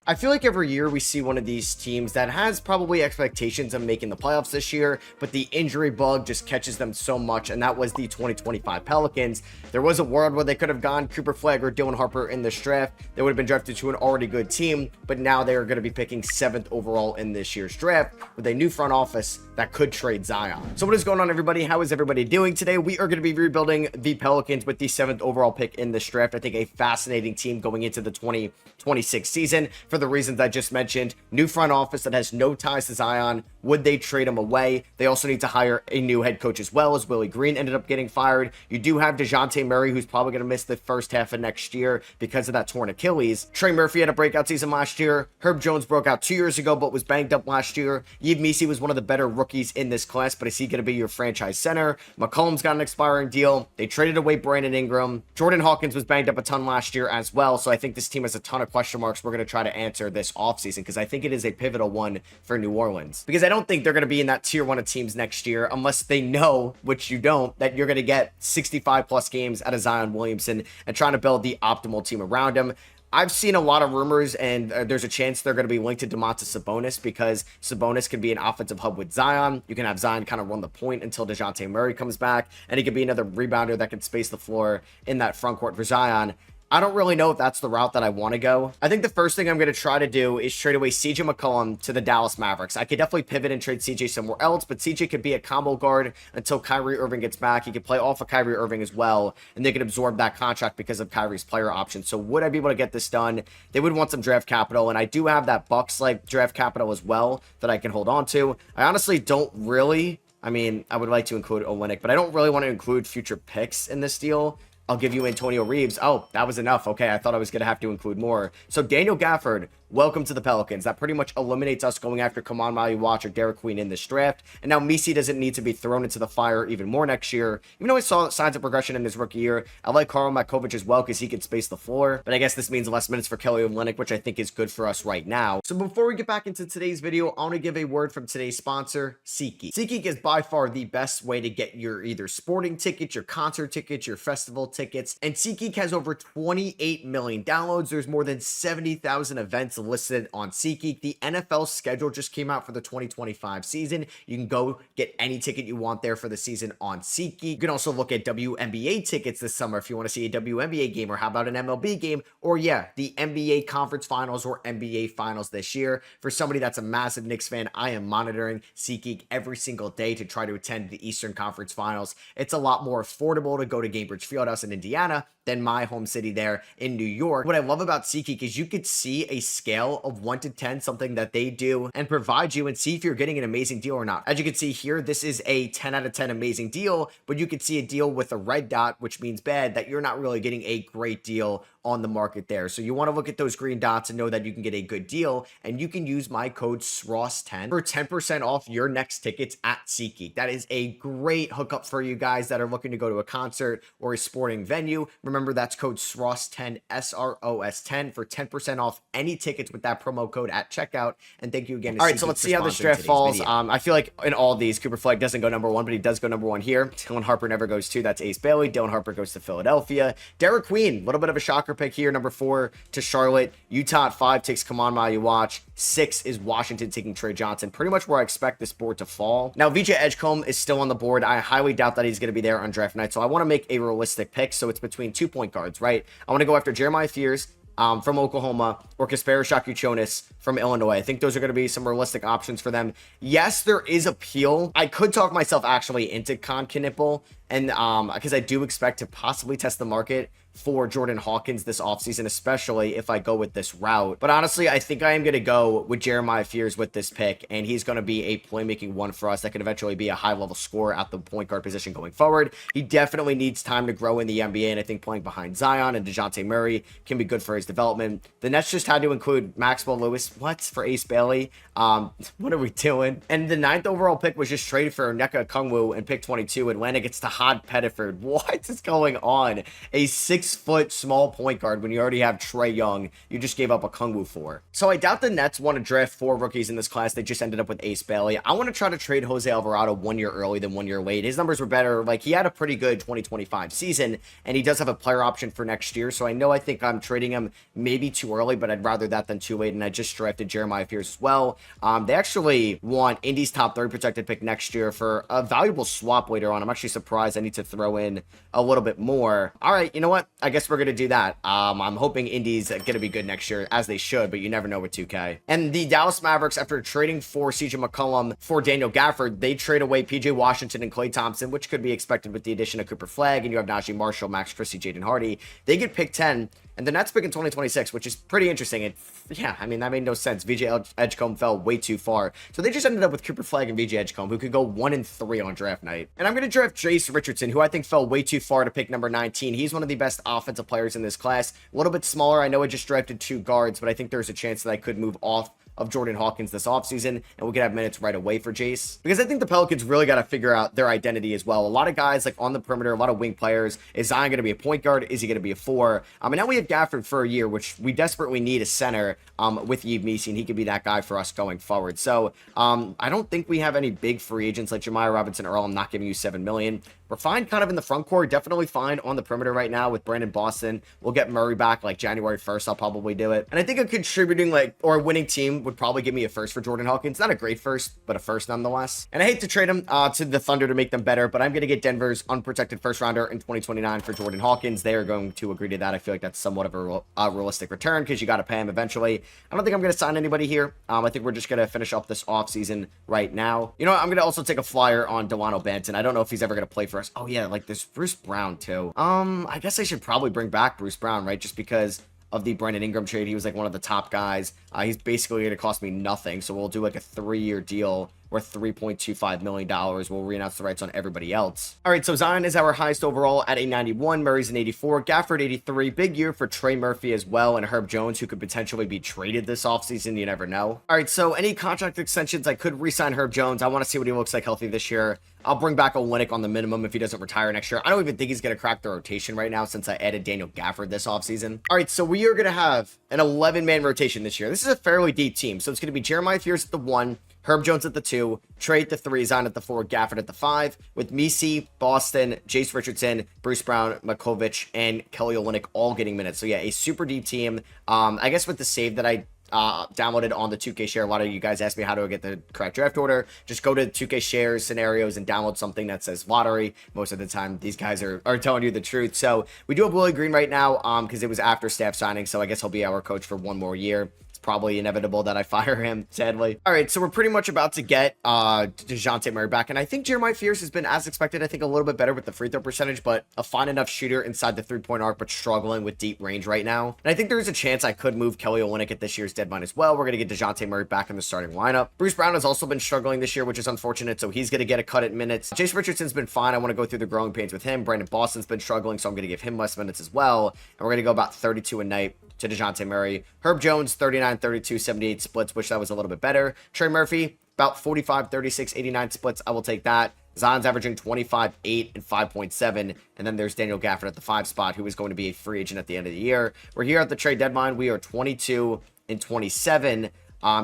I feel like every year we see one of these teams that has probably expectations of making the playoffs this year, but the injury bug just catches them so much, and that was the 2025 Pelicans. There was a world where they could have gone Cooper Flagg or Dylan Harper in this draft. They would have been drafted to an already good team, but now they are going to be picking 7th overall in this year's draft with a new front office that could trade Zion. So what is going on, everybody? How is everybody doing today? We are going to be rebuilding the Pelicans with the 7th overall pick in this draft. I think a fascinating team going into the 2026 season for the reasons I just mentioned. New front office that has no ties to Zion. Would they trade him away? They also need to hire a new head coach as well, as Willie Green ended up getting fired. You do have DeJounte Murray, who's probably going to miss the first half of next year because of that torn Achilles. Trey Murphy had a breakout season last year. Herb Jones broke out 2 years ago, but was banged up last year. Yves Missi was one of the better rookies in this class, but is he going to be your franchise center? McCollum's got an expiring deal. They traded away Brandon Ingram. Jordan Hawkins was banged up a ton last year as well, so I think this team has a ton of question marks we're going to try to answer this offseason, because I think it is a pivotal one for New Orleans. Because I don't think they're going to be in that tier 1 of teams next year unless they know, which you don't, that you're going to get 65 plus games out of Zion Williamson and trying to build the optimal team around him. I've seen a lot of rumors, and there's a chance they're going to be linked to Domantas Sabonis, because Sabonis could be an offensive hub with Zion. You can have Zion kind of run the point until DeJounte Murray comes back, and he could be another rebounder that can space the floor in that front court for Zion. I don't really know if that's the route that I want to go. I think the first thing I'm going to try to do is trade away CJ McCollum to the Dallas Mavericks. I could definitely pivot and trade CJ somewhere else, but CJ could be a combo guard until Kyrie Irving gets back. He could play off of Kyrie Irving as well, and they could absorb that contract because of Kyrie's player option. So would I be able to get this done? They would want some draft capital, and I do have that Bucks-like draft capital as well that I can hold on to. I honestly don't really... I mean, I would like to include Olynyk, but I don't really want to include future picks in this deal. I'll give you Antonio Reeves. Oh, that was enough. Okay, I thought I was going to have to include more. So Daniel Gafford, welcome to the Pelicans. That pretty much eliminates us going after Kaman Maliwatch or Derek Queen in this draft. And now Missi doesn't need to be thrown into the fire even more next year. Even though I saw signs of progression in his rookie year, I like Karl Makovic as well because he can space the floor. But I guess this means less minutes for Kelly Olynyk, which I think is good for us right now. So before we get back into today's video, I want to give a word from today's sponsor, SeatGeek. SeatGeek is by far the best way to get your either sporting tickets, your concert tickets, your festival tickets. And SeatGeek has over 28 million downloads. There's more than 70,000 events listed on SeatGeek. The NFL schedule just came out for the 2025 season. You can go get any ticket you want there for the season on SeatGeek. You can also look at WNBA tickets this summer if you want to see a WNBA game, or how about an MLB game, or yeah, the NBA Conference Finals or NBA Finals this year. For somebody that's a massive Knicks fan, I am monitoring SeatGeek every single day to try to attend the Eastern Conference Finals. It's a lot more affordable to go to Gainbridge Fieldhouse in Indiana than my home city there in New York. What I love about SeatGeek is you could see a scale of 1 to 10, something that they do, and provide you and see if you're getting an amazing deal or not. As you can see here, this is a 10 out of 10 amazing deal, but you could see a deal with a red dot, which means bad, that you're not really getting a great deal on the market there. So you want to look at those green dots and know that you can get a good deal, and you can use my code SROSS10 for 10% off your next tickets at SeatGeek. That is a great hookup for you guys that are looking to go to a concert or a sporting venue. Remember, that's code SROSS10, SROS10 for 10% off any tickets with that promo code at checkout. And thank you again to SeatGeek. All right, so let's see how this draft falls. I feel like in all of these, Cooper Flagg doesn't go number 1, but he does go number 1 here. Dylan Harper never goes 2. That's Ace Bailey. Dylan Harper goes to Philadelphia. Derek Queen, a little bit of a shocker pick here, number 4 to Charlotte. Utah at 5 takes Kaman Maliwatch. 6 is Washington taking Trey Johnson. Pretty much where I expect this board to fall. Now, VJ Edgecombe is still on the board. I highly doubt that he's going to be there on draft night, so I want to make a realistic pick. So it's between 2 point guards, right? I want to go after Jeremiah Fears from Oklahoma, or Kasperi Shakuchonis from Illinois. I think those are going to be some realistic options for them. Yes, there is appeal. I could talk myself actually into Con Knipple, and because I do expect to possibly test the market for Jordan Hawkins this offseason, especially if I go with this route. But honestly, I think I am going to go with Jeremiah Fears with this pick, and he's going to be a playmaking one for us that can eventually be a high-level scorer at the point guard position going forward. He definitely needs time to grow in the NBA, and I think playing behind Zion and DeJounte Murray can be good for his development. The Nets just had to include Maxwell Lewis, for Ace Bailey. What are we doing? And the 9th overall pick was just traded for Onyeka Okongwu in pick 22. Atlanta gets to Todd Pettiford. What is going on? A 6-foot small point guard when you already have Trae Young. You just gave up a Kungwu for. So I doubt the Nets want to draft 4 rookies in this class. They just ended up with Ace Bailey. I want to try to trade Jose Alvarado 1 year early than 1 year late. His numbers were better. Like, he had a pretty good 2025 season, and he does have a player option for next year. So I think I'm trading him maybe too early, but I'd rather that than too late. And I just drafted Jeremiah Fears as well. They actually want Indy's top 3 protected pick next year for a valuable swap later on. I'm actually surprised. I need to throw in a little bit more. All right, you know what? I guess we're going to do that. I'm hoping Indy's going to be good next year, as they should, but you never know with 2K. And the Dallas Mavericks, after trading for CJ McCollum for Daniel Gafford, they trade away PJ Washington and Klay Thompson, which could be expected with the addition of Cooper Flagg, and you have Najee Marshall, Max Christie, Jaden Hardy. They get pick 10, and the Nets pick in 2026, which is pretty interesting. Yeah, I mean, that made no sense. VJ Edgecombe fell way too far. So they just ended up with Cooper Flagg and VJ Edgecombe, who could go 1-3 on draft night. And I'm going to draft Jace Richardson, who I think fell way too far to pick number 19. He's one of the best offensive players in this class. A little bit smaller. I know I just drafted 2 guards, but I think there's a chance that I could move off of Jordan Hawkins this offseason, and we could have minutes right away for Jace. Because I think the Pelicans really got to figure out their identity as well. A lot of guys like on the perimeter, a lot of wing players. Is Zion going to be a point guard? Is he going to be a 4? And now we have Gafford for a year, which we desperately need a center with Yves Missi, and he could be that guy for us going forward. So I don't think we have any big free agents like Jemiah Robinson Earl. I'm not giving you $7 million. We're fine kind of in the front court, definitely fine on the perimeter right now with Brandon Boston. We'll get Murray back like January 1st. I'll probably do it. And I think a contributing or a winning team would probably give me a first for Jordan Hawkins. Not a great first, but a first nonetheless. And I hate to trade him to the Thunder to make them better, but I'm going to get Denver's unprotected first rounder in 2029 for Jordan Hawkins. They are going to agree to that. I feel like that's somewhat of a realistic return because you got to pay him eventually. I don't think I'm going to sign anybody here. I think we're just going to finish up this offseason right now. You know what? I'm going to also take a flyer on Delano Banton. I don't know if he's ever going to play for us. Oh yeah, like there's Bruce Brown too. I guess I should probably bring back Bruce Brown, right? Just because of the Brandon Ingram trade. He was like one of the top guys. He's basically going to cost me nothing. So we'll do like a 3-year deal worth $3.25 million. We'll re-announce the rights on everybody else. All right, so Zion is our highest overall at a 91. Murray's an 84. Gafford, 83. Big year for Trey Murphy as well, and Herb Jones, who could potentially be traded this offseason. You never know. All right, so any contract extensions, I could re-sign Herb Jones. I want to see what he looks like healthy this year. I'll bring back Olynyk on the minimum if he doesn't retire next year. I don't even think he's going to crack the rotation right now since I added Daniel Gafford this offseason. All right, so we are going to have an 11-man rotation this year. This is a fairly deep team. So it's going to be Jeremiah Fears at the 1, Herb Jones at the 2, Trey at the 3, Zion at the 4, Gafford at the 5, with Missi, Boston, Jace Richardson, Bruce Brown, Makovic, and Kelly Olynyk all getting minutes. So yeah, a super deep team. I guess with the save that I downloaded on the 2K share, a lot of you guys asked me how do I get the correct draft order. Just go to 2K shares, scenarios, and download something that says lottery. Most of the time, these guys are telling you the truth. So we do have Willie Green right now because it was after staff signing. So I guess he'll be our coach for 1 more year. Probably inevitable that I fire him, sadly. All right, so we're pretty much about to get DeJounte Murray back, and I think Jeremiah Fears has been, as expected, I think a little bit better with the free throw percentage, but a fine enough shooter inside the 3-point arc, but struggling with deep range right now. And I think there's a chance I could move Kelly Olynyk at this year's deadline as well. We're going to get DeJounte Murray back in the starting lineup. Bruce Brown has also been struggling this year, which is unfortunate, so he's going to get a cut at minutes. Jace Richardson's been fine. I want to go through the growing pains with him. Brandon Boston's been struggling, so I'm going to give him less minutes as well. And we're going to go about 32 a night to DeJounte Murray. Herb Jones, 39, 32, 78 splits, which that was a little bit better. Trey Murphy, about 45, 36, 89 splits. I will take that. Zion's averaging 25, 8, and 5.7. And then there's Daniel Gafford at the 5 spot, who is going to be a free agent at the end of the year. We're here at the trade deadline. We are 22 and 27.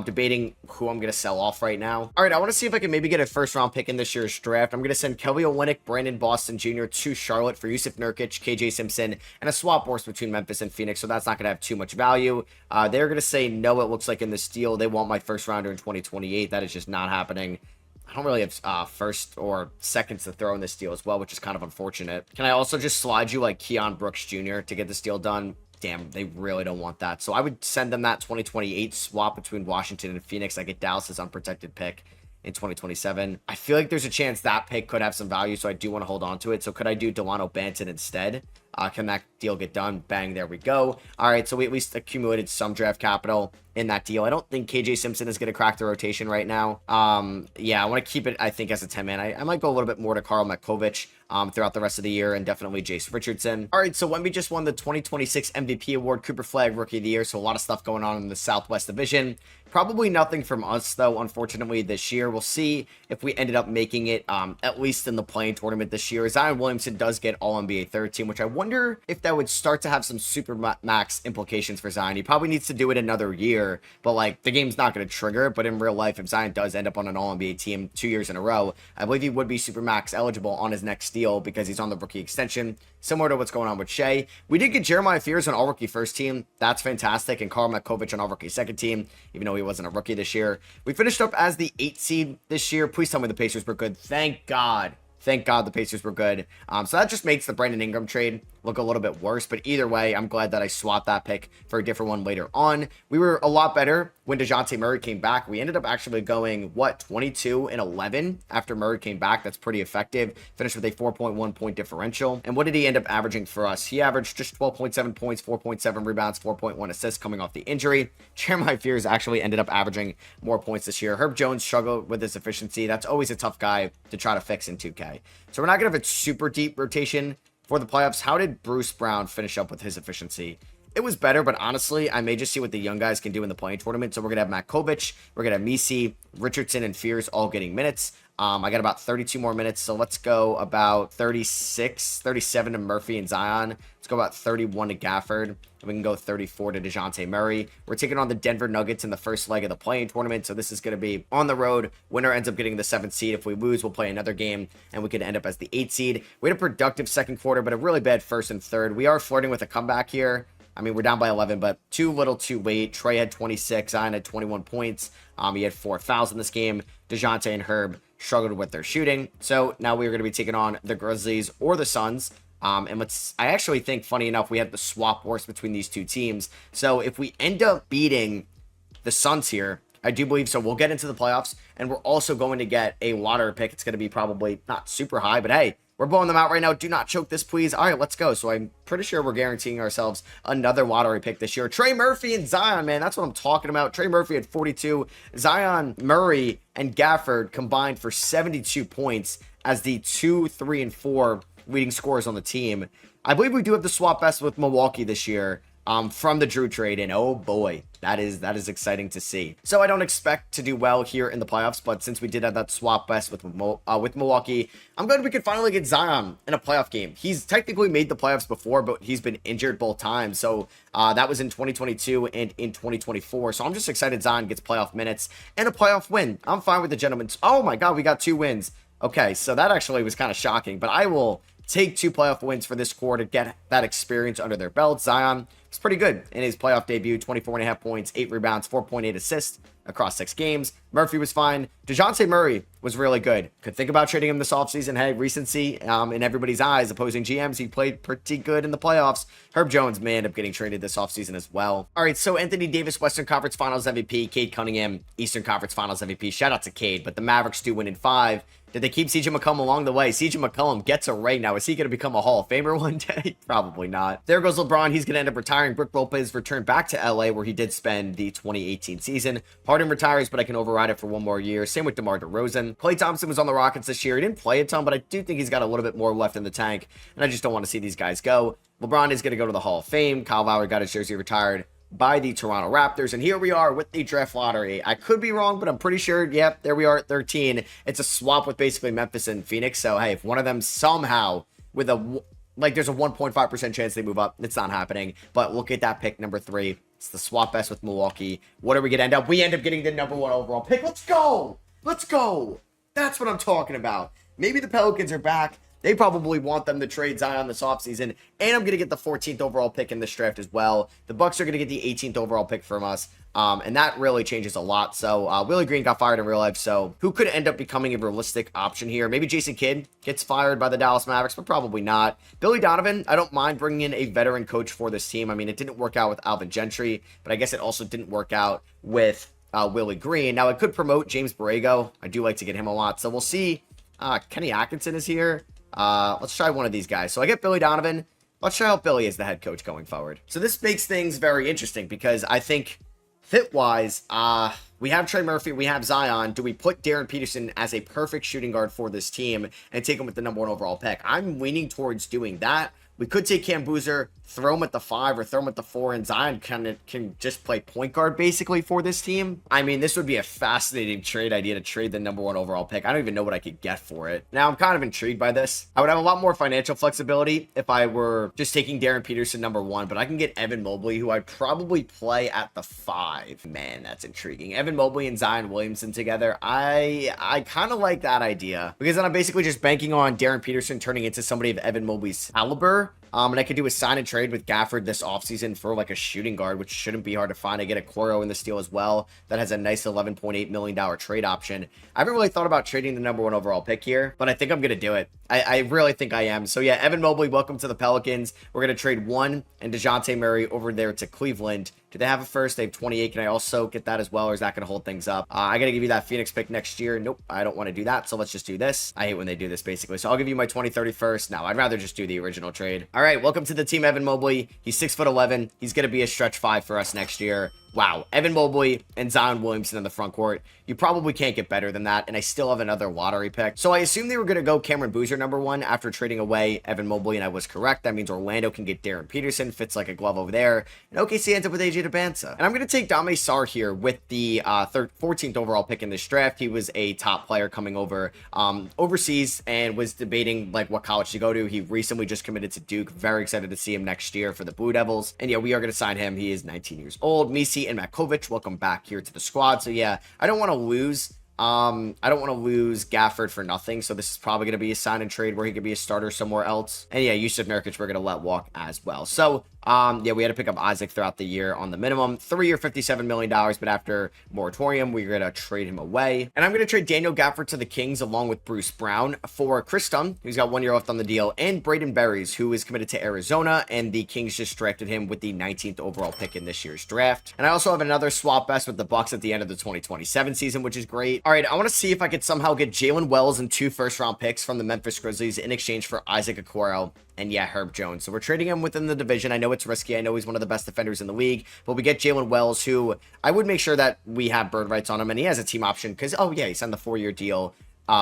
Debating who I'm going to sell off right now. All right, I want to see if I can maybe get a first-round pick in this year's draft. I'm going to send Kelly Olynyk, Brandon Boston Jr. to Charlotte for Yusuf Nurkic, KJ Simpson, and a swap force between Memphis and Phoenix, so that's not going to have too much value. They're going to say no, it looks like in this deal. They want my first-rounder in 2028. That is just not happening. I don't really have first or seconds to throw in this deal as well, which is kind of unfortunate. Can I also just slide you like Keon Brooks Jr. to get this deal done? Damn, they really don't want that. So I would send them that 2028 swap between Washington and Phoenix. I get Dallas's unprotected pick in 2027. I feel like there's a chance that pick could have some value, so I do want to hold on to it. So could I do Delano Banton instead? Can that deal get done? Bang, there we go. All right, so we at least accumulated some draft capital in that deal. I don't think KJ Simpson is going to crack the rotation right now. Yeah, I want to keep it, I think, as a 10-man. I might go a little bit more to Karl Matkovic throughout the rest of the year, and definitely Jace Richardson. All right, so Wemby just won the 2026 MVP award, Cooper Flag Rookie of the Year, so a lot of stuff going on in the Southwest Division. Probably nothing from us, though, unfortunately, this year. We'll see if we ended up making it, at least in the playing tournament this year. Zion Williamson does get All-NBA third team, which I wonder if that would start to have some super max implications for Zion. He probably needs to do it another year, but, like, the game's not going to trigger. But in real life, if Zion does end up on an All-NBA team 2 years in a row, I believe he would be super max eligible on his next deal because he's on the rookie extension, similar to what's going on with Shea. We did get Jeremiah Fears on All-Rookie first team. That's fantastic. And Karl Matkovic on All-Rookie second team, even though he wasn't a rookie this year. We finished up as the 8th seed this year. Please tell me the Pacers were good. Thank God. Thank God the Pacers were good. So that just makes the Brandon Ingram trade look a little bit worse. But either way, I'm glad that I swapped that pick for a different one later on. We were a lot better when DeJounte Murray came back. We ended up actually going, 22-11 after Murray came back. That's pretty effective. Finished with a 4.1 point differential. And what did he end up averaging for us? He averaged just 12.7 points, 4.7 rebounds, 4.1 assists coming off the injury. Jeremiah Fears actually ended up averaging more points this year. Herb Jones struggled with his efficiency. That's always a tough guy to try to fix in 2K. So we're not going to have a super deep rotation for the playoffs. How did Bruce Brown finish up with his efficiency? It was better, but honestly, I may just see what the young guys can do in the playing tournament. So we're going to have Matkovic, we're going to have Misi, Richardson, and Fears all getting minutes. I got about 32 more minutes, so let's go about 37 to Murphy and Zion. Let's go about 31 to Gafford, and we can go 34 to DeJounte Murray. We're taking on the Denver Nuggets in the first leg of the playing tournament, so this is going to be on the road. Winner ends up getting the 7th seed. If we lose, we'll play another game, and we could end up as the 8th seed. We had a productive second quarter, but a really bad first and third. We are flirting with a comeback here. I mean, we're down by 11, but too little, too late. Trey had 26. Zion had 21 points. He had 4 fouls in this game. DeJounte and Herb struggled with their shooting. So now we're going to be taking on the Grizzlies or the Suns. I actually think, funny enough, we had the swap wars between these two teams. So if we end up beating the Suns here, I do believe so. We'll get into the playoffs, and we're also going to get a lottery pick. It's going to be probably not super high, but hey, we're blowing them out right now. Do not choke this, please. All right, let's go. So I'm pretty sure we're guaranteeing ourselves another lottery pick this year. Trey Murphy and Zion, man, that's what I'm talking about. Trey Murphy had 42. Zion, Murray, and Gafford combined for 72 points as the 2, 3, and 4 leading scorers on the team. I believe we do have the swap best with Milwaukee this year. From the Drew trade, and oh boy, that is exciting to see. So I don't expect to do well here in the playoffs, but since we did have that swap best with Milwaukee, I'm glad we could finally get Zion in a playoff game. He's technically made the playoffs before, but he's been injured both times. So that was in 2022 and in 2024. So I'm just excited Zion gets playoff minutes and a playoff win. I'm fine with the gentlemen. Oh my God, we got 2 wins. Okay, so that actually was kind of shocking, but I will take 2 playoff wins for this core to get that experience under their belt. Zion was pretty good in his playoff debut, 24.5 points, 8 rebounds, 4.8 assists across 6 games. Murphy was fine. DeJounte Murray was really good. Could think about trading him this offseason. Hey, recency in everybody's eyes, opposing GMs, he played pretty good in the playoffs. Herb Jones may end up getting traded this offseason as well. All right, so Anthony Davis, Western Conference Finals MVP, Cade Cunningham, Eastern Conference Finals MVP. Shout out to Cade, but the Mavericks do win in 5. Did they keep CJ McCollum along the way? CJ McCollum gets a ring. Now, is he going to become a Hall of Famer one day? Probably not. There goes LeBron. He's going to end up retiring. Brook Lopez returned back to LA, where he did spend the 2018 season. Harden retires, but I can override it for 1 more year. Same with DeMar DeRozan. Klay Thompson was on the Rockets this year. He didn't play a ton, but I do think he's got a little bit more left in the tank, and I just don't want to see these guys go. LeBron is going to go to the Hall of Fame. Kyle Lowry got his jersey retired by the Toronto Raptors, and here we are with the draft lottery. I could be wrong, but I'm pretty sure, yep, there we are at 13. It's a swap with basically Memphis and Phoenix, so hey, if one of them somehow, with a, like, there's a 1.5% chance they move up, it's not happening, but look at that pick, number 3. It's the swap best with Milwaukee. What are we going to end up? We end up getting the number 1 overall pick. Let's go! Let's go! That's what I'm talking about. Maybe the Pelicans are back. They probably want them to trade Zion this offseason. And I'm going to get the 14th overall pick in this draft as well. The Bucks are going to get the 18th overall pick from us. And that really changes a lot. So Willie Green got fired in real life. So who could end up becoming a realistic option here? Maybe Jason Kidd gets fired by the Dallas Mavericks, but probably not. Billy Donovan, I don't mind bringing in a veteran coach for this team. I mean, it didn't work out with Alvin Gentry, but I guess it also didn't work out with Willie Green. Now, it could promote James Borrego. I do like to get him a lot. So we'll see. Kenny Atkinson is here. Let's try one of these guys. So I get Billy Donovan. let's try out Billy as the head coach going forward. So this makes things very interesting because I think fit-wise, we have Trey Murphy, we have Zion. Do we put Darren Peterson as a perfect shooting guard for this team and take him with the #1 overall pick? I'm leaning towards doing that. We could take Cam Boozer, throw him at the 5 or throw him at the 4, and Zion can just play point guard basically for this team. I mean, this would be a fascinating trade idea to trade the #1 overall pick. I don't even know what I could get for it. Now, I'm kind of intrigued by this. I would have a lot more financial flexibility if I were just taking Darren Peterson #1, but I can get Evan Mobley, who I'd probably play at the 5. Man, that's intriguing. Evan Mobley and Zion Williamson together. I kind of like that idea because then I'm basically just banking on Darren Peterson turning into somebody of Evan Mobley's caliber. And I could do a sign and trade with Gafford this offseason for like a shooting guard, which shouldn't be hard to find. I get a Coro in the steal as well. That has a nice $11.8 million trade option. I haven't really thought about trading the #1 overall pick here, but I think I'm going to do it. I really think I am. So yeah, Evan Mobley, welcome to the Pelicans. We're going to trade 1 and DeJounte Murray over there to Cleveland. Do they have a first? They have 28. Can I also get that as well, or is that going to hold things up? I got to give you that Phoenix pick next year. Nope, I don't want to do that, so let's just do this. I hate when they do this, basically. So I'll give you my 2030 first. No, I'd rather just do the original trade. All right, welcome to the team, Evan Mobley. He's 6'11". He's going to be a stretch 5 for us next year. Wow, Evan Mobley and Zion Williamson in the front court. You probably can't get better than that, and I still have another lottery pick. So I assume they were going to go Cameron Boozer #1 after trading away Evan Mobley, and I was correct. That means Orlando can get Darren Peterson, fits like a glove over there, and OKC ends up with AJ Dubnsa. And I'm going to take Dame Sarr here with the 14th overall pick in this draft. He was a top player coming over overseas and was debating like what college to go to. He recently just committed to Duke. Very excited to see him next year for the Blue Devils. And yeah, we are going to sign him. He is 19 years old. Misi and Makovic, welcome back here to the squad. So yeah, I don't want to lose Gafford for nothing, so this is probably going to be a sign and trade where he could be a starter somewhere else. And yeah, Yusuf Nurkic we're going to let walk as well. So yeah, we had to pick up Isaac throughout the year on the minimum. 3-year, $57 million, but after moratorium, we're going to trade him away. And I'm going to trade Daniel Gafford to the Kings along with Bruce Brown for Chris Dunn, who's got 1 year left on the deal, and Braden Berries, who is committed to Arizona, and the Kings just drafted him with the 19th overall pick in this year's draft. And I also have another swap best with the Bucks at the end of the 2027 season, which is great. All right, I want to see if I could somehow get Jalen Wells and 2 first-round picks from the Memphis Grizzlies in exchange for Isaac Okoro and yeah, Herb Jones. So we're trading him within the division. I know it's risky. I know he's one of the best defenders in the league, but we get Jalen Wells, who I would make sure that we have bird rights on him, and he has a team option because, oh yeah, he signed the 4-year deal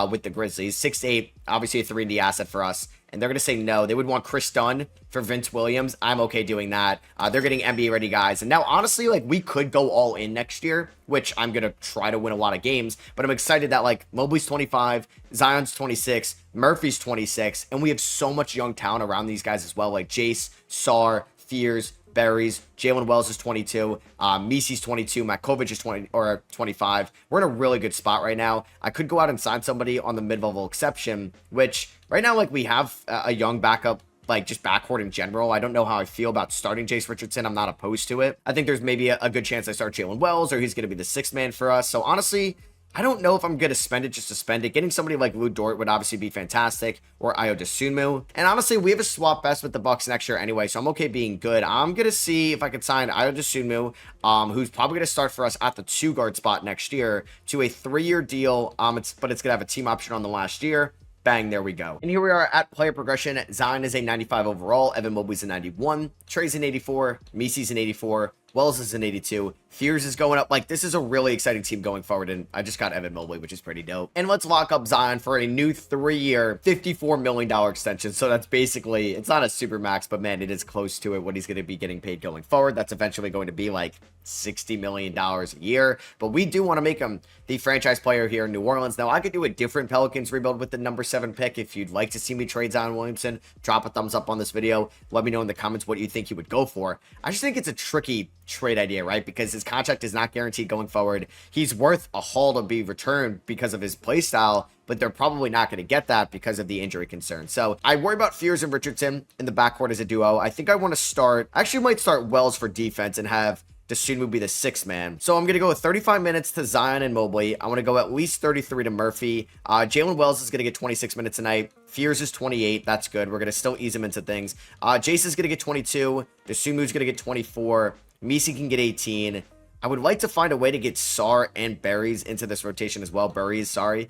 with the Grizzlies. 6'8", obviously a 3D asset for us. And they're going to say no. They would want Chris Dunn for Vince Williams. I'm okay doing that. They're getting NBA-ready guys. And now, honestly, like, we could go all in next year, which I'm going to try to win a lot of games. But I'm excited that, like, Mobley's 25, Zion's 26, Murphy's 26, and we have so much young talent around these guys as well, like Jace, Sarr, Fears, Berries, Jalen Wells is 22, Misi's 22, Makovic is 25. We're in a really good spot right now. I could go out and sign somebody on the mid-level exception, which right now, like, we have a young backup, like, just backcourt in general. I don't know how I feel about starting Jace Richardson. I'm not opposed to it. I think there's maybe a good chance I start Jalen Wells, or he's going to be the 6th man for us. So honestly, I don't know if I'm going to spend it just to spend it. Getting somebody like Lou Dort would obviously be fantastic, or Ayo Dosunmu. And honestly, we have a swap best with the Bucks next year anyway, so I'm okay being good. I'm going to see if I can sign Ayo Dosunmu, who's probably going to start for us at the 2-guard spot next year, to a 3-year deal, but it's going to have a team option on the last year. Bang, there we go. And here we are at player progression. Zion is a 95 overall. Evan Mobley's a 91. Trey's an 84. Misi's an 84. Wells is an 82. Fears is going up. Like, this is a really exciting team going forward, and I just got Evan Mobley, which is pretty dope. And let's lock up Zion for a new 3-year, $54 million extension. So that's basically, it's not a super max, but man, it is close to it, what he's going to be getting paid going forward. That's eventually going to be like $60 million a year, but we do want to make him the franchise player here in New Orleans. Now, I could do a different Pelicans rebuild with the number 7 pick. If you'd like to see me trade Zion Williamson, drop a thumbs up on this video. Let me know in the comments what you think he would go for. I just think it's a tricky trade idea, right? Because his contract is not guaranteed going forward. He's worth a haul to be returned because of his play style, but they're probably not going to get that because of the injury concern. So I worry about Fears and Richardson in the backcourt as a duo. I think I want to start, actually might start Wells for defense and have Dosunmu be the 6th man. So I'm going to go with 35 minutes to Zion and Mobley. I want to go at least 33 to Murphy. Jalen Wells is going to get 26 minutes tonight. Fears is 28. That's good. We're going to still ease him into things. Jace is going to get 22. Dosunmu's going to get 24. Misi can get 18. I would like to find a way to get Sarr and Berries into this rotation as well. Berries, sorry.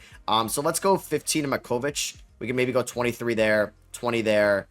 So let's go 15 to Makovic. We can maybe go 23 there, 20 there,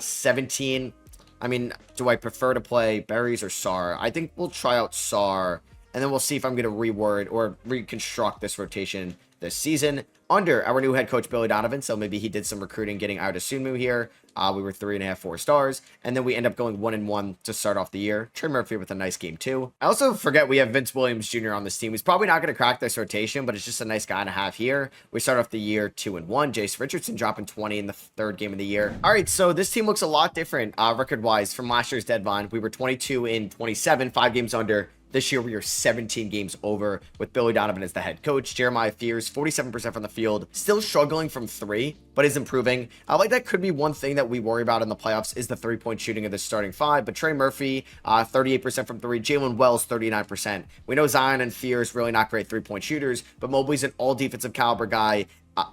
17 I mean, do I prefer to play Berries or Sar? I think we'll try out Sar, and then we'll see if I'm going to reword or reconstruct this rotation this season under our new head coach, Billy Donovan. So maybe he did some recruiting getting out of Sunmu here. We were 3.5, 4 stars. And then we end up going 1-1 to start off the year. Trey Murphy with a nice game too. I also forget we have Vince Williams Jr. on this team. He's probably not going to crack this rotation, but it's just a nice guy to have here. We start off the year 2-1. Jace Richardson dropping 20 in the third game of the year. All right, so this team looks a lot different record-wise from last year's deadline. We were 22-27, 5 games under. This year, we are 17 games over with Billy Donovan as the head coach. Jeremiah Fears, 47% from the field, still struggling from 3, but is improving. Like that could be one thing that we worry about in the playoffs is the 3-point shooting of the starting 5. But Trey Murphy, 38% from 3. Jalen Wells, 39%. We know Zion and Fears really not great 3-point shooters, but Mobley's an all-defensive caliber guy.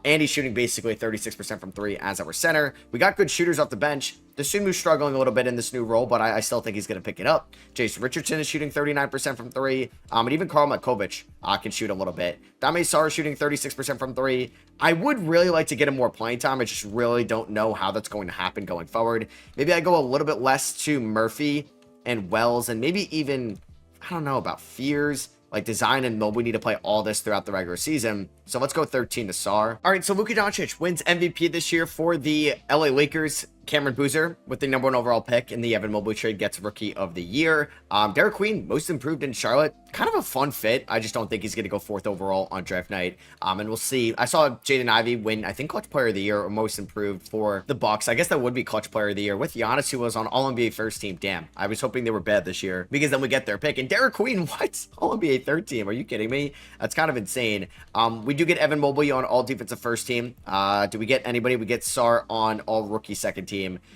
And he's shooting basically 36% from 3 as our center. We got good shooters off the bench. Sunmu's struggling a little bit in this new role, but I still think he's going to pick it up. Jace Richardson is shooting 39% from 3. And even Karl Matkovic can shoot a little bit. Dame Sarr is shooting 36% from 3. I would really like to get him more playing time. I just really don't know how that's going to happen going forward. Maybe I go a little bit less to Murphy and Wells, and maybe even, I don't know, about Fears. Like Design and Mobley need to play all this throughout the regular season. So let's go 13 to Sar. All right, so Luka Doncic wins MVP this year for the LA Lakers. Cameron Boozer with the #1 overall pick in the Evan Mobley trade gets Rookie of the Year. Derek Queen, most improved in Charlotte. Kind of a fun fit. I just don't think he's going to go 4th overall on draft night. And we'll see. I saw Jaden Ivey win, I think, Clutch Player of the Year or Most Improved for the Bucks. I guess that would be Clutch Player of the Year with Giannis, who was on All-NBA First Team. Damn, I was hoping they were bad this year because then we get their pick. And Derek Queen, what? All-NBA Third Team? Are you kidding me? That's kind of insane. We do get Evan Mobley on All-Defensive First Team. Do we get anybody? We get Sar on All-Rookie Second Team.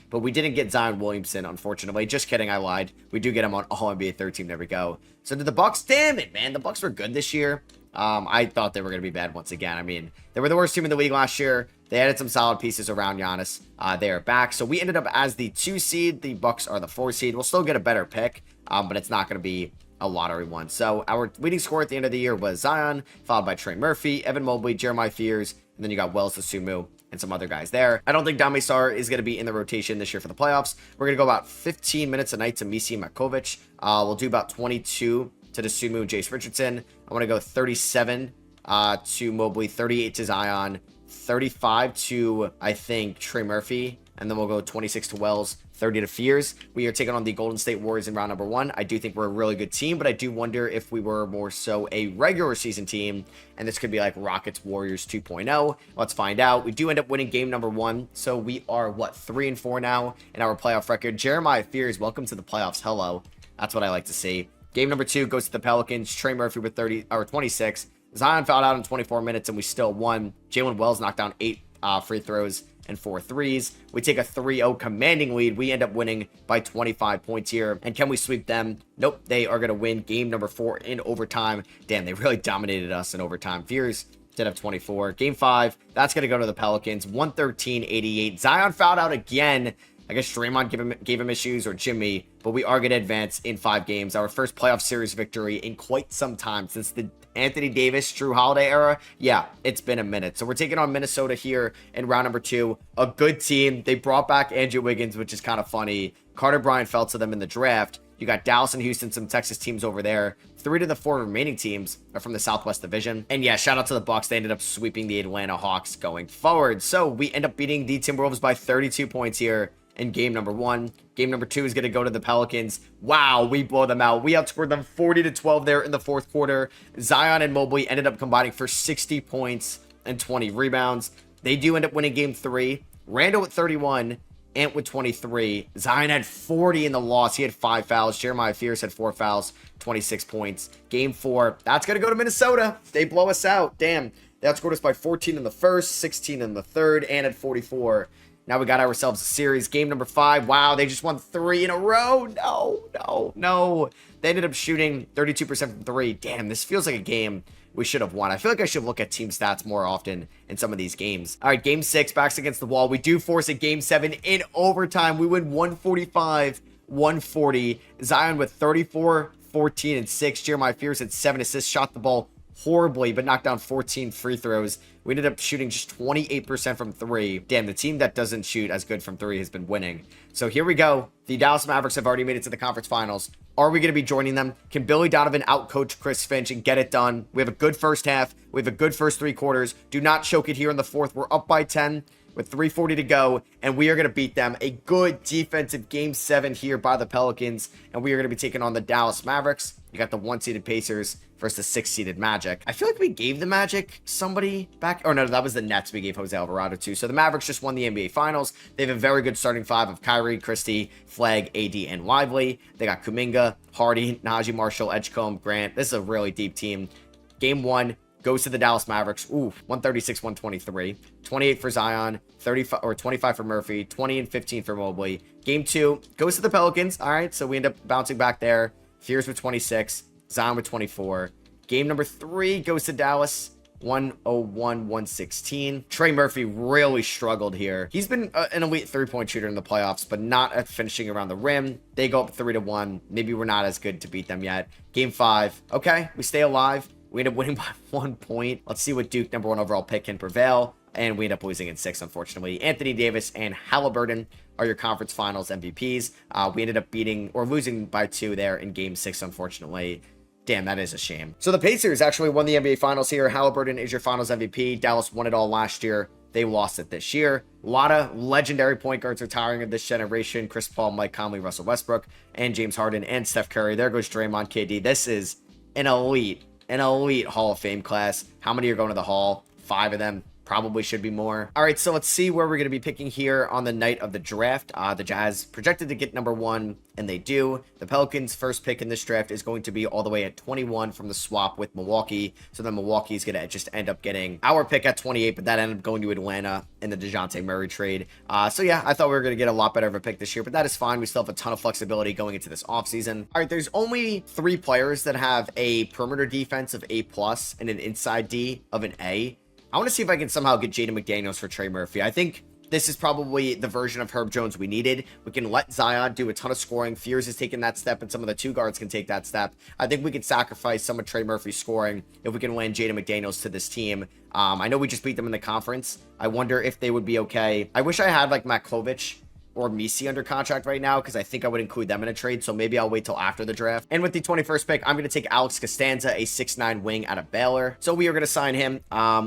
But we didn't get Zion Williamson, unfortunately. Just kidding, I lied. We do get him on All-NBA Third Team. There we go. So did the Bucks? Damn it, man. The Bucks were good this year. I thought they were going to be bad once again. I mean, they were the worst team in the league last year. They added some solid pieces around Giannis. They are back. So we ended up as the 2 seed. The Bucks are the 4 seed. We'll still get a better pick, but it's not going to be a lottery one. So our leading score at the end of the year was Zion, followed by Trey Murphy, Evan Mobley, Jeremiah Fears, and then you got Wells to Sunmu and some other guys there. I don't think Dame Sarr is going to be in the rotation this year for the playoffs. We're going to go about 15 minutes a night to Misi Matkovic. We'll do about 22 to Sunmu and Jace Richardson. I want to go 37 to Mobley, 38 to Zion, 35 to, I think, Trey Murphy, and then we'll go 26 to Wells, 30 to Fears. We are taking on the Golden State Warriors in round number 1. I do think we're a really good team, but I do wonder if we were more so a regular season team, and this could be like Rockets Warriors 2.0. Let's find out. We do end up winning game number 1, so we are, what, 3-4 now in our playoff record. Jeremiah Fears, welcome to the playoffs. Hello. That's what I like to see. Game number 2 goes to the Pelicans. Trey Murphy with 26. Zion fouled out in 24 minutes, and we still won. Jalen Wells knocked down 8 free throws and 4 threes. We take a 3-0 commanding lead. We end up winning by 25 points here. And can we sweep them? Nope. They are going to win game number 4 in overtime. Damn, they really dominated us in overtime. Fears did have 24. Game 5, that's going to go to the Pelicans. 113-88. Zion fouled out again. I guess Draymond gave him issues, or Jimmy, but we are going to advance in 5 games. Our first playoff series victory in quite some time since the Anthony Davis, Drew Holiday era. Yeah, it's been a minute. So we're taking on Minnesota here in round number 2. A good team. They brought back Andrew Wiggins, which is kind of funny. Carter Bryant fell to them in the draft. You got Dallas and Houston, some Texas teams over there. 3 to the 4 remaining teams are from the Southwest Division. And yeah, shout out to the Bucks. They ended up sweeping the Atlanta Hawks going forward. So we end up beating the Timberwolves by 32 points here in game number 1. Game number 2 is going to go to the Pelicans. Wow, we blow them out. We outscored them 40-12 there in the 4th quarter. Zion and Mobley ended up combining for 60 points and 20 rebounds. They do end up winning game 3. Randall with 31, Ant with 23. Zion had 40 in the loss. He had 5 fouls. Jeremiah Fears had 4 fouls, 26 points. Game 4, that's going to go to Minnesota. They blow us out. Damn. They outscored us by 14 in the first, 16 in the third, and at 44. Now we got ourselves a series. Game number 5. Wow, they just won 3 in a row. No. They ended up shooting 32% from 3. Damn, this feels like a game we should have won. I feel like I should look at team stats more often in some of these games. All right, game 6, backs against the wall. We do force a game 7 in overtime. We win 145-140. Zion with 34, 14, and 6. Jeremiah Fears had 7 assists, shot the ball horribly, but knocked down 14 free throws. We ended up shooting just 28% from 3. Damn, the team that doesn't shoot as good from 3 has been winning. So here we go. The Dallas Mavericks have already made it to the conference finals. Are we going to be joining them? Can Billy Donovan outcoach Chris Finch and get it done? We have a good first half. We have a good first 3 quarters. Do not choke it here in the fourth. We're up by 10 with 3:40 to go, and we are going to beat them. A good defensive game 7 here by the Pelicans, and we are going to be taking on the Dallas Mavericks. You got the 1-seeded Pacers versus the 6-seeded Magic. I feel like we gave the Magic somebody back. Oh, no, that was the Nets we gave Jose Alvarado to. So the Mavericks just won the NBA Finals. They have a very good starting 5 of Kyrie, Christie, Flag, AD, and Lively. They got Kuminga, Hardy, Najee Marshall, Edgecombe, Grant. This is a really deep team. Game 1 goes to the Dallas Mavericks. Ooh, 136-123. 28 for Zion, 35 or 25 for Murphy, 20 and 15 for Mobley. Game 2 goes to the Pelicans. All right, so we end up bouncing back there. Fears with 26, Zion with 24. Game number 3 goes to Dallas. 101-116. Trey Murphy really struggled here. He's been an elite three-point shooter in the playoffs, but not at finishing around the rim. They go up 3-1. Maybe we're not as good to beat them yet. Game 5. Okay, we stay alive. We end up winning by 1 point. Let's see what Duke, number 1 overall pick, can prevail. And we end up losing in 6, unfortunately. Anthony Davis and Halliburton are your conference finals MVPs. We ended up beating or losing by 2 there in game 6, unfortunately. Damn, that is a shame. So the Pacers actually won the NBA Finals here. Halliburton is your finals MVP. Dallas won it all last year. They lost it this year. A lot of legendary point guards retiring of this generation. Chris Paul, Mike Conley, Russell Westbrook, and James Harden, and Steph Curry. There goes Draymond, KD. This is an elite Hall of Fame class. How many are going to the Hall? 5 of them. Probably should be more. All right, so let's see where we're going to be picking here on the night of the draft. The Jazz projected to get number 1, and they do. The Pelicans' first pick in this draft is going to be all the way at 21 from the swap with Milwaukee. So then Milwaukee is going to just end up getting our pick at 28, but that ended up going to Atlanta in the DeJounte Murray trade. So yeah, I thought we were going to get a lot better of a pick this year, but that is fine. We still have a ton of flexibility going into this offseason. All right, there's only 3 players that have a perimeter defense of A+ and an inside D of an A. I want to see if I can somehow get Jaden McDaniels for Trey Murphy. I think this is probably the version of Herb Jones we needed. We can let Zion do a ton of scoring. Fears has taken that step, and some of the 2 guards can take that step. I think we could sacrifice some of Trey Murphy's scoring if we can land Jaden McDaniels to this team. I know we just beat them in the conference. I wonder if they would be okay. I wish I had like Matkovic or Misi under contract right now, because I think I would include them in a trade, so maybe I'll wait till after the draft. And with the 21st pick, I'm going to take Alex Costanza, a 6'9 wing out of Baylor. So we are going to sign him.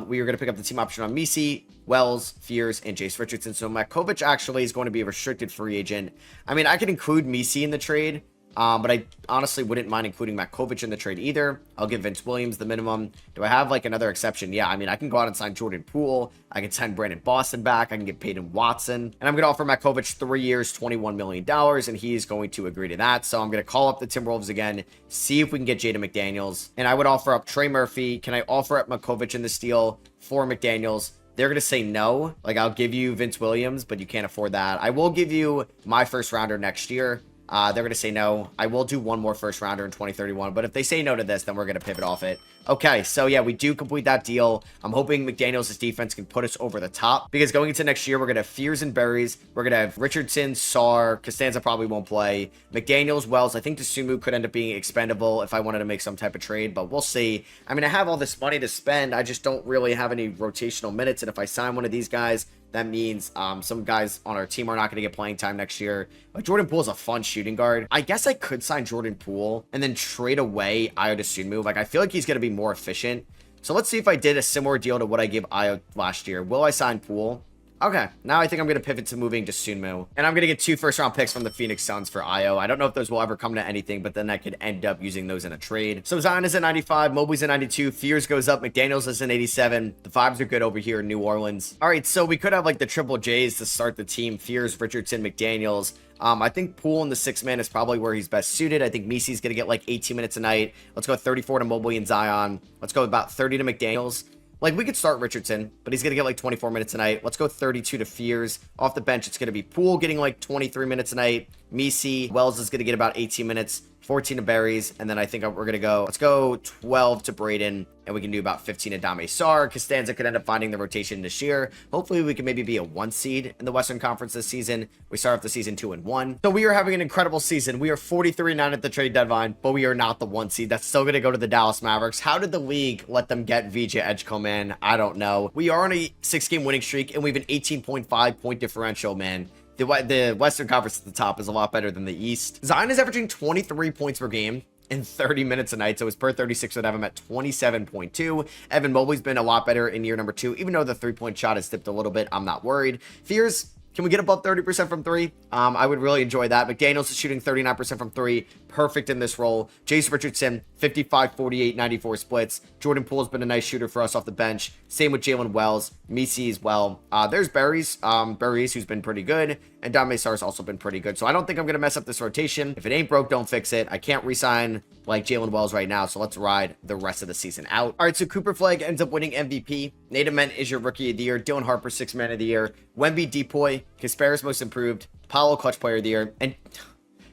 We are going to pick up the team option on Misi, Wells, Fears, and Jace Richardson. So Matkovic actually is going to be a restricted free agent. I mean, I could include Misi in the trade, but I honestly wouldn't mind including Matkovic in the trade either. I'll give Vince Williams the minimum. Do I have like another exception? Yeah, I mean, I can go out and sign Jordan Poole. I can sign Brandon Boston back. I can get Peyton Watson. And I'm going to offer Matkovic 3 years, $21 million, and he's going to agree to that. So I'm going to call up the Timberwolves again, see if we can get Jaden McDaniels. And I would offer up Trey Murphy. Can I offer up Matkovic in the deal for McDaniels? They're going to say no. Like, I'll give you Vince Williams, but you can't afford that. I will give you my first rounder next year. They're going to say no. I will do one more first rounder in 2031, but if they say no to this, then we're going to pivot off it. Okay, so yeah, we do complete that deal. I'm hoping McDaniels' defense can put us over the top, because going into next year, we're going to have Fears and Berries. We're going to have Richardson, Sarr, Costanza probably won't play. McDaniels, Wells, I think Dosunmu could end up being expendable if I wanted to make some type of trade, but we'll see. I mean, I have all this money to spend. I just don't really have any rotational minutes, and if I sign one of these guys, that means some guys on our team are not going to get playing time next year. But Jordan Poole is a fun shooting guard. I guess I could sign Jordan Poole and then trade away Ayo Dosunmu. Like, I feel like he's going to be more efficient. So let's see if I did a similar deal to what I gave Ayo last year. Will I sign Poole? Okay, now I think I'm going to pivot to moving to Dosunmu. And I'm going to get 2 first-round picks from the Phoenix Suns for Ayo. I don't know if those will ever come to anything, but then I could end up using those in a trade. So Zion is at 95, Mobley's at 92, Fears goes up, McDaniels is at 87. The vibes are good over here in New Orleans. All right, so we could have like the triple J's to start the team. Fears, Richardson, McDaniels. I think Poole in the 6-man is probably where he's best suited. I think Misi's going to get like 18 minutes a night. Let's go 34 to Mobley and Zion. Let's go about 30 to McDaniels. Like, we could start Richardson, but he's going to get like 24 minutes a night. Let's go 32 to Fears. Off the bench, it's going to be Poole getting like 23 minutes a night. Misi. Wells is going to get about 18 minutes. 14 to Berries, and then I think we're going to go, let's go 12 to Braden, and we can do about 15 to Dame Sar. Costanza could end up finding the rotation this year. Hopefully, we can maybe be a 1 seed in the Western Conference this season. We start off the season 2-1. So we are having an incredible season. We are 43-9 at the trade deadline, but we are not the 1 seed. That's still going to go to the Dallas Mavericks. How did the league let them get VJ Edgecombe, man? I don't know. We are on a 6-game winning streak, and we have an 18.5 point differential, man. The Western Conference at the top is a lot better than the East. Zion is averaging 23 points per game in 30 minutes a night, so his per 36 would have him at 27.2. Evan Mobley's been a lot better in year number 2. Even though the three-point shot has dipped a little bit, I'm not worried. Fears, can we get above 30% from 3? I would really enjoy that. McDaniels is shooting 39% from 3. Perfect in this role. Jace Richardson, 55, 48, 94 splits. Jordan Poole's been a nice shooter for us off the bench. Same with Jalen Wells. Misi as well. There's Berries, who's been pretty good. And Dame Sar's also been pretty good. So I don't think I'm going to mess up this rotation. If it ain't broke, don't fix it. I can't re-sign like Jalen Wells right now. So let's ride the rest of the season out. All right, so Cooper Flagg ends up winning MVP. Nate Ament is your Rookie of the Year. Dylan Harper, 6th Man of the Year. Wemby Depoy, Kasparis Most Improved. Paulo Clutch Player of the Year. And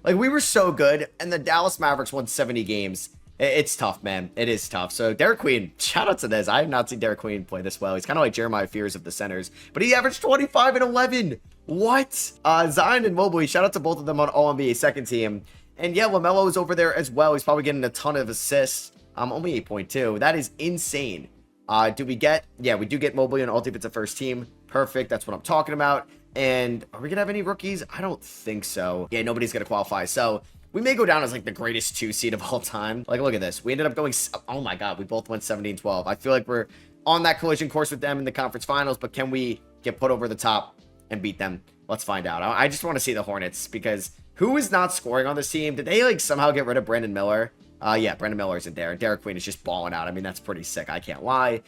like, we were so good, and the Dallas Mavericks won 70 games. It's tough, man. It is tough. So Derek Queen, shout out to this. I have not seen Derek Queen play this well. He's kind of like Jeremiah Fears of the centers, but he averaged 25 and 11. What? Zion and Mobley, shout out to both of them on All-NBA second team. And yeah, LaMelo is over there as well. He's probably getting a ton of assists. Only 8.2. That is insane. Do we get, yeah, we do get Mobley on all defensive first team. Perfect. That's what I'm talking about. And are we going to have any rookies? I don't think so. Yeah, nobody's going to qualify. So we may go down as like the greatest 2 seed of all time. Like, look at this. We ended up going, oh my God, we both went 17-12. I feel like we're on that collision course with them in the conference finals, but can we get put over the top and beat them? Let's find out. I just want to see the Hornets, because who is not scoring on this team? Did they like somehow get rid of Brandon Miller? Yeah, Brandon Miller isn't there. Derek Queen is just balling out. I mean, that's pretty sick. I can't lie.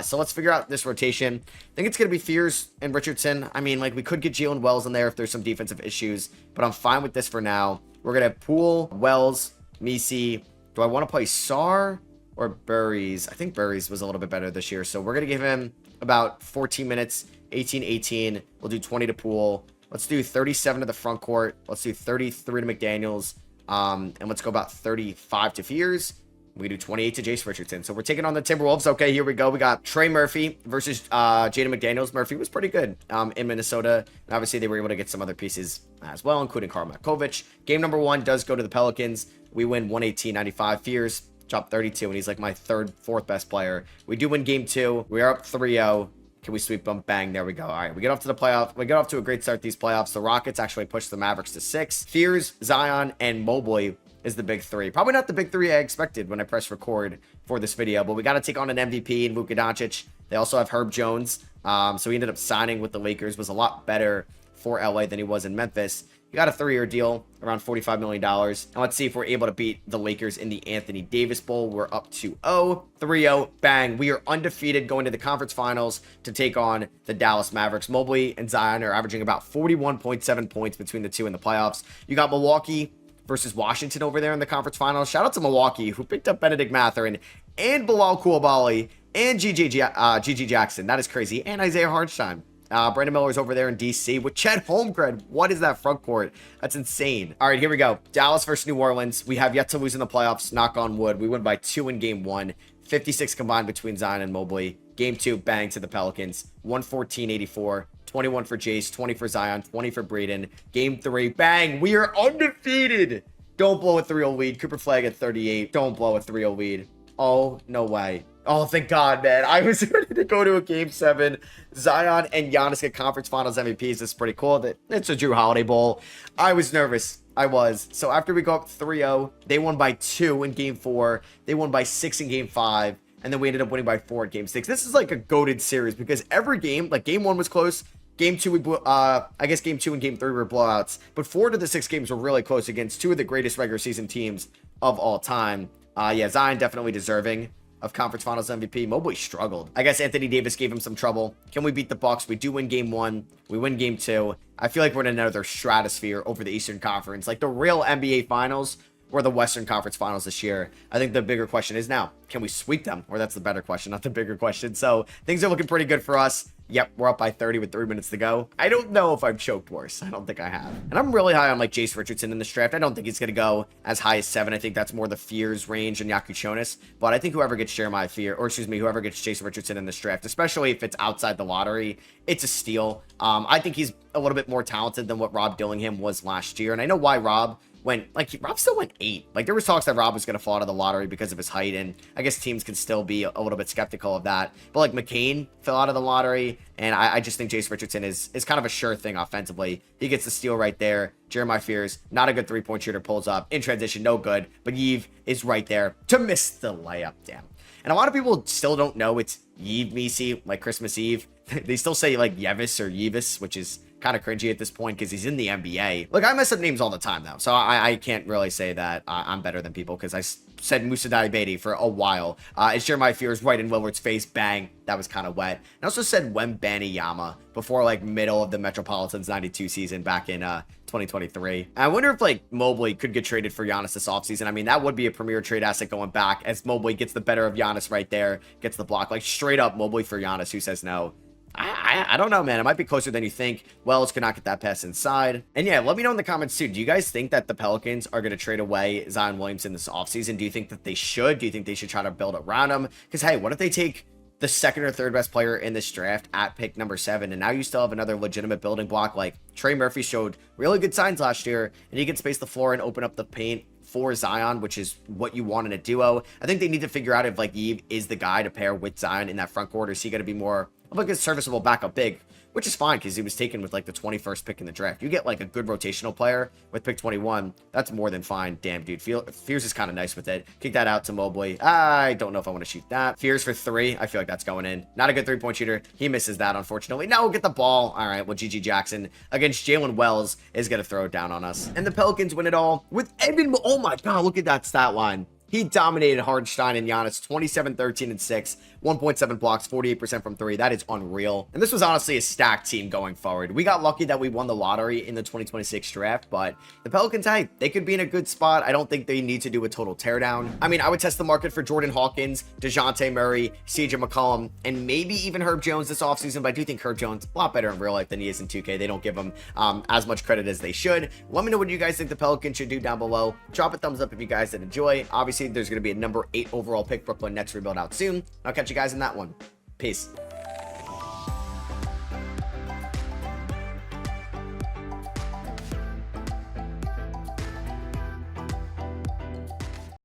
So let's figure out this rotation. I think it's going to be Fears and Richardson. I mean, like, we could get Jalen Wells in there if there's some defensive issues, but I'm fine with this for now. We're going to Poole, Wells, Misi. Do I want to play Sar or Berries? I think Berries was a little bit better this year, so we're going to give him about 14 minutes, 18-18. We'll do 20 to Poole. Let's do 37 to the front court. Let's do 33 to McDaniels. And let's go about 35 to Fears. We do 28 to Jace Richardson. So we're taking on the Timberwolves. Okay, here we go. We got Trey Murphy versus Jaden McDaniels. Murphy was pretty good in Minnesota. And obviously, they were able to get some other pieces as well, including Karl Makovic. Game number 1 does go to the Pelicans. We win 118-95. Fears dropped 32, and he's like my 3rd, 4th best player. We do win game 2. We are up 3-0. Can we sweep them? Bang, there we go. All right, we get off to the playoff. We get off to a great start these playoffs. The Rockets actually pushed the Mavericks to 6. Fears, Zion, and Mobley is the big 3. Probably not the big 3 I expected when I pressed record for this video, but we got to take on an MVP in Luka Doncic. They also have Herb Jones. So he ended up signing with the Lakers, was a lot better for LA than he was in Memphis. He got a 3-year deal, around $45 million. And let's see if we're able to beat the Lakers in the Anthony Davis Bowl. We're up 2-0, 3-0, bang. We are undefeated going to the conference finals to take on the Dallas Mavericks. Mobley and Zion are averaging about 41.7 points between the two in the playoffs. You got Milwaukee versus Washington over there in the conference finals. Shout out to Milwaukee, who picked up Benedict Mathurin and Bilal Coulibaly and GG Jackson. That is crazy. And Isaiah Hartenstein. Brandon Miller's over there in DC with Chet Holmgren. What is that front court? That's insane. All right, here we go. Dallas versus New Orleans. We have yet to lose in the playoffs. Knock on wood. We win by 2 in game 1. 56 combined between Zion and Mobley. Game 2, bang to the Pelicans. 114-84. 21 for Jace. 20 for Zion. 20 for Braden. Game 3, bang. We are undefeated. Don't blow a 3-0 lead. Cooper Flagg at 38. Don't blow a 3-0 lead. Oh, no way. Oh, thank God, man. I was ready to go to a game 7. Zion and Giannis get conference finals MVPs. That's pretty cool. It's a Drew Holiday Bowl. I was nervous. I was. So after we go up 3-0, they won by 2 in game 4. They won by 6 in game 5. And then we ended up winning by 4 in game 6. This is like a goated series because every game, like game 1 was close. Game 2, we blew, I guess game 2 and game 3 were blowouts. But 4 to the 6 games were really close against 2 of the greatest regular season teams of all time. Yeah, Zion definitely deserving of conference finals MVP. Mobley struggled. I guess Anthony Davis gave him some trouble. Can we beat the Bucks? We do win game 1. We win game 2. I feel like we're in another stratosphere over the Eastern Conference. Like the real NBA finals or the Western Conference finals this year. I think the bigger question is now, can we sweep them? Or that's the better question, not the bigger question. So things are looking pretty good for us. Yep, we're up by 30 with 3 minutes to go. I don't know if I've choked worse. I don't think I have. And I'm really high on like Jace Richardson in this draft. I don't think he's going to go as high as 7. I think that's more the Fears range and Yakuchonis. But I think whoever gets Jeremiah Fear, or excuse me, whoever gets Jace Richardson in this draft, especially if it's outside the lottery, it's a steal. I think he's a little bit more talented than what Rob Dillingham was last year. And I know why Rob Rob still went 8. Like, there was talks that Rob was going to fall out of the lottery because of his height, and I guess teams can still be a little bit skeptical of that. But, like, McCain fell out of the lottery, and I just think Jace Richardson is kind of a sure thing offensively. He gets the steal right there. Jeremiah Fears, not a good three-point shooter, pulls up. In transition, no good. But Yves is right there to miss the layup. Damn. And a lot of people still don't know it's Yves Misi, like Christmas Eve. They still say, like, Yevis or Yevis, which is kind of cringy at this point because he's in the NBA. Look, I mess up names all the time, though, so I can't really say that I'm better than people because I said Musa Diabaté for a while. It's Jeremiah Fears right in Willard's face. Bang. That was kind of wet. I also said Wembanyama before, like, middle of the Metropolitans 92 season back in 2023. I wonder if, like, Mobley could get traded for Giannis this offseason. I mean, that would be a premier trade asset going back as Mobley gets the better of Giannis right there, gets the block. Like, straight up Mobley for Giannis. Who says no? I don't know, man. It might be closer than you think. Wells could not get that pass inside. And yeah, let me know in the comments too. Do you guys think that the Pelicans are going to trade away Zion Williamson this offseason? Do you think that they should? Do you think they should try to build around him? Because, hey, what if they take the second or third best player in this draft at pick number 7, and now you still have another legitimate building block? Like, Trey Murphy showed really good signs last year, and he can space the floor and open up the paint for Zion, which is what you want in a duo. I think they need to figure out if, like, Yves is the guy to pair with Zion in that front court, or is he going to be more of like a serviceable backup big, which is fine because he was taken with like the 21st pick in the draft. You get like a good rotational player with pick 21. That's more than fine. Damn, dude. Fears is kind of nice with it. Kick that out to Mobley. I don't know if I want to shoot that. Fears for 3. I feel like that's going in. Not a good 3-point shooter. He misses that, unfortunately. Now we'll get the ball. All right. Well, GG Jackson against Jalen Wells is going to throw it down on us. And the Pelicans win it all with Evan. Oh my God. Look at that stat line. He dominated Hardenstein and Giannis 27, 13, and 6, 1.7 blocks, 48% from 3. That is unreal. And this was honestly a stacked team going forward. We got lucky that we won the lottery in the 2026 draft, but the Pelicans, hey, they could be in a good spot. I don't think they need to do a total teardown. I mean, I would test the market for Jordan Hawkins, DeJounte Murray, CJ McCollum, and maybe even Herb Jones this offseason, but I do think Herb Jones a lot better in real life than he is in 2K. They don't give him as much credit as they should. Let me know what you guys think the Pelicans should do down below. Drop a thumbs up if you guys did enjoy. Obviously, there's going to be a number 8 overall pick Brooklyn Nets rebuild out soon. I'll catch you guys in that one. Peace.